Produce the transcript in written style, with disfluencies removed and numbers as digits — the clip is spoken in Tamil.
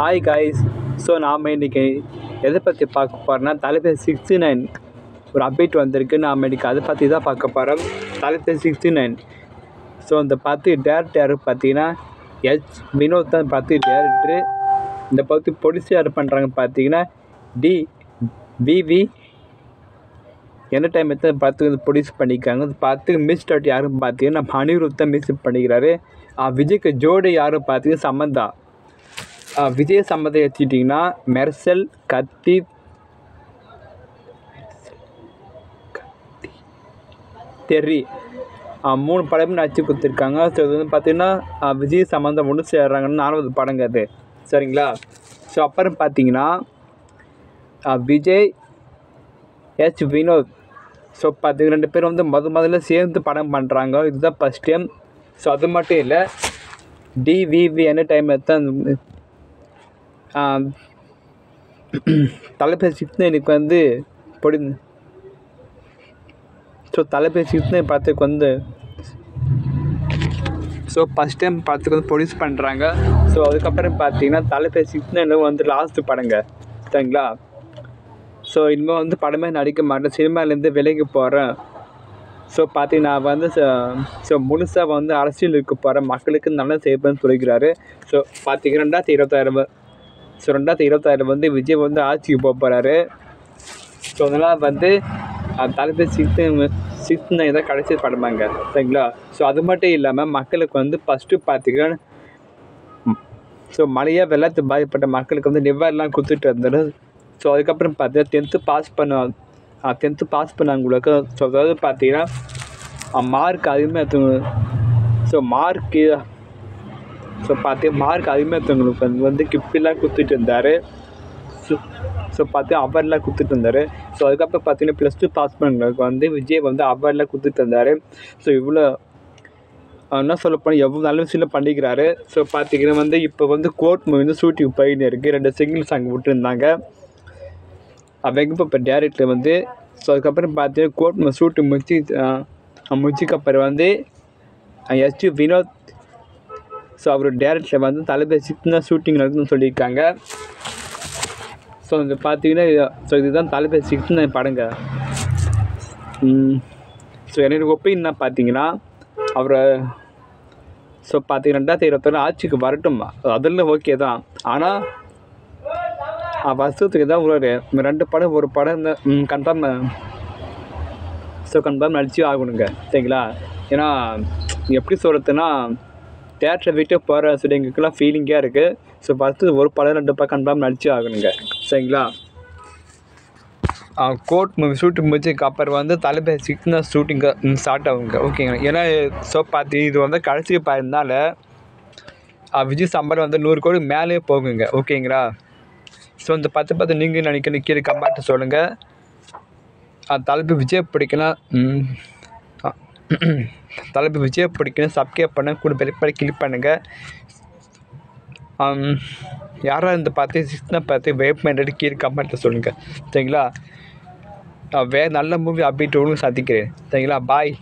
Hi guys. ஸோ நாம் இன்றைக்கி எதை பற்றி பார்க்க போகிறோன்னா தளபதி 69 ஒரு அப்டேட் வந்திருக்கு. நாம் இன்றைக்கி அதை பற்றி தான் பார்க்க போகிறோம். தளபதி 69 ஸோ இந்த பற்றி டேரக்டர் யார் பார்த்தீங்கன்னா வினோத் தான் பார்த்து டேரக்டரு. இந்த பற்றி ப்ரொடியூஸ் யார் பண்ணுறாங்க பார்த்தீங்கன்னா விவி என்டர்டைன்மெண்ட் தான் பார்த்து வந்து ப்ரொடியூஸ் பண்ணியிருக்காங்க. பார்த்து மிஸ்டர் யாரும் பார்த்தீங்கன்னா நம்ம அனிருத் தான் மிஸ் பண்ணிக்கிறாரு. விஜய்க்கு ஜோடி யாரும் பார்த்தீங்கன்னா சமந்தா. விஜய் சம்மந்தம் எடுத்துக்கிட்டிங்கன்னா மெர்சல், கத்தி, தெரி 3 படமும் நடிச்சு கொடுத்துருக்காங்க. ஸோ இது வந்து பார்த்திங்கன்னா விஜய் சம்மந்தம் ஒன்று சேர்றாங்கன்னு 4வது படங்க அது. சரிங்களா? ஸோ அப்புறம் பார்த்தீங்கன்னா விஜய் வினோத் ஸோ பார்த்தீங்கன்னா 2 பேரும் வந்து முதல்ல சேர்ந்து படம் பண்ணுறாங்க. இதுதான் ஃபஸ்ட் டைம். ஸோ அது மட்டும் இல்லை, டிவிவி என்டர்டைன்மெண்ட் தான் தளபதி 69 வந்து ஸோ தளபதி 69 படத்துக்கு வந்து ஸோ ஃபஸ்ட் டைம் படத்துக்கு வந்து ப்ரொடியூஸ் பண்ணுறாங்க. ஸோ அதுக்கப்புறம் பார்த்தீங்கன்னா தளபதி 69 வந்து லாஸ்ட்டு படங்க. சரிங்களா? ஸோ இனிமேல் வந்து படமே நடிக்க மாட்டேன், சினிமாலேருந்து விலகி போகிறேன். ஸோ பார்த்தீங்கன்னா நான் வந்து ஸோ முழுசாக வந்து அரசியல் இருக்க போகிறேன், மக்களுக்கு நல்லா செய்யணும்னு சொல்லிக்கிறாரு. ஸோ பார்த்தீங்கன்னா 2026 வந்து விஜய் வந்து ஆட்சிக்கு போக போகிறாரு. ஸோ அதனால் வந்து தளபதி 69 தான் கடைசி படமாங்க. சரிங்களா? ஸோ அது மட்டும் இல்லாமல் மக்களுக்கு வந்து ஃபஸ்ட்டு பார்த்தீங்கன்னா ஸோ மழையாக வெள்ளத்து பாதிப்பட்ட மக்களுக்கு வந்து நிவாரணம் கொடுத்துட்டு இருந்தாரு. ஸோ அதுக்கப்புறம் பார்த்தீங்கன்னா 10th பாஸ் பண்ணவங்களுக்கு ஸோ அதாவது பார்த்தீங்கன்னா மார்க் அதிகமாக எடுத்தவங்க ஸோ மார்க் அதிகமாக எடுத்தவங்களுக்கு வந்து கிஃப்ட்லாம் கொடுத்துட்டு இருந்தார். ஸோ அவார்ட்லாம் கொடுத்துட்டு இருந்தார். ஸோ அதுக்கப்புறம் பார்த்தீங்கன்னா +2 பாஸ் பண்ணவங்களுக்கு வந்து விஜய் வந்து அவார்ட்லாம் கொடுத்துட்டு இருந்தார். ஸோ இவ்வளோ என்ன சொல்லப்போனால் எவ்வளோ நல்ல விஷயம் பண்ணிக்கிறாரு. ஸோ பார்த்தீங்கன்னா வந்து இப்போ வந்து கோர்ட் மூவி வந்து ஷூட்டிங் போயின்னு இருக்குது. 2 சிங்கிள் சாங் விட்டுருந்தாங்க. இப்போ டேரக்டர் வந்து ஸோ அதுக்கப்புறம் பார்த்தீங்கன்னா கோர்ட் ஷூட்டிங் முடிச்சுக்கப்புறம் வந்து வினோத் ஸோ அவர் டேரக்டர் வந்து தளபதி 69 ஷூட்டிங் நடக்குதுன்னு சொல்லியிருக்காங்க. ஸோ இது பார்த்தீங்கன்னா ஸோ இதுதான் தளபதி 69 படங்க. ஸோ என்னோடய ஒப்பீனியன் பார்த்தீங்கன்னா அவரை ஸோ பார்த்தீங்கன்னா 2026 ஆட்சிக்கு வரட்டும், அதில் ஓகே தான். ஆனால் வருஷத்துக்கு தான் ஒரு 2 படம் ஒரு படம் கன்ஃபார்ம் நடிச்சு ஆகணுங்க. சரிங்களா? ஏன்னா எப்படி சொல்கிறதுன்னா தேட்டரை விட்டு போகிற ஸ்டூடெண்ட்ஸுக்கெல்லாம் ஃபீலிங்காக இருக்குது. ஸோ வருஷத்துக்கு ஒரு படம் 2 படம் கன்ஃபார்ம் நடிச்சு ஆகணுங்க. சரிங்களா? கோர்ட் மூவி ஷூட்டிங் முடிச்சதுக்கு அப்புறம் வந்து தளபதி 69 ஷூட்டிங்க ஸ்டார்ட் ஆகுங்க. ஓகேங்க. ஏன்னா ஸோ இது வந்து கடைசி பாருந்தால விஜய் சம்பளம் வந்து 100 கோடி மேலே போகுங்க. ஓகேங்களா? ஸோ இந்த பார்த்து நீங்கள் நினைக்க கீழே கமெண்ட்டு சொல்லுங்கள். தளபதி விஜய் பிடிக்கணும் சப்ஸ்கிரைப் பண்ண கூட பெரிய கிளிக் பண்ணுங்கள். யாராவது இந்த பார்த்து 69 வெயிட் பண்ணிட்டு கீழே கமெண்ட்டில் சொல்லுங்கள். சரிங்களா? வேறு நல்ல மூவி அப்டேட் ஒன்று சந்திக்கிறேன். சரிங்களா? பாய்.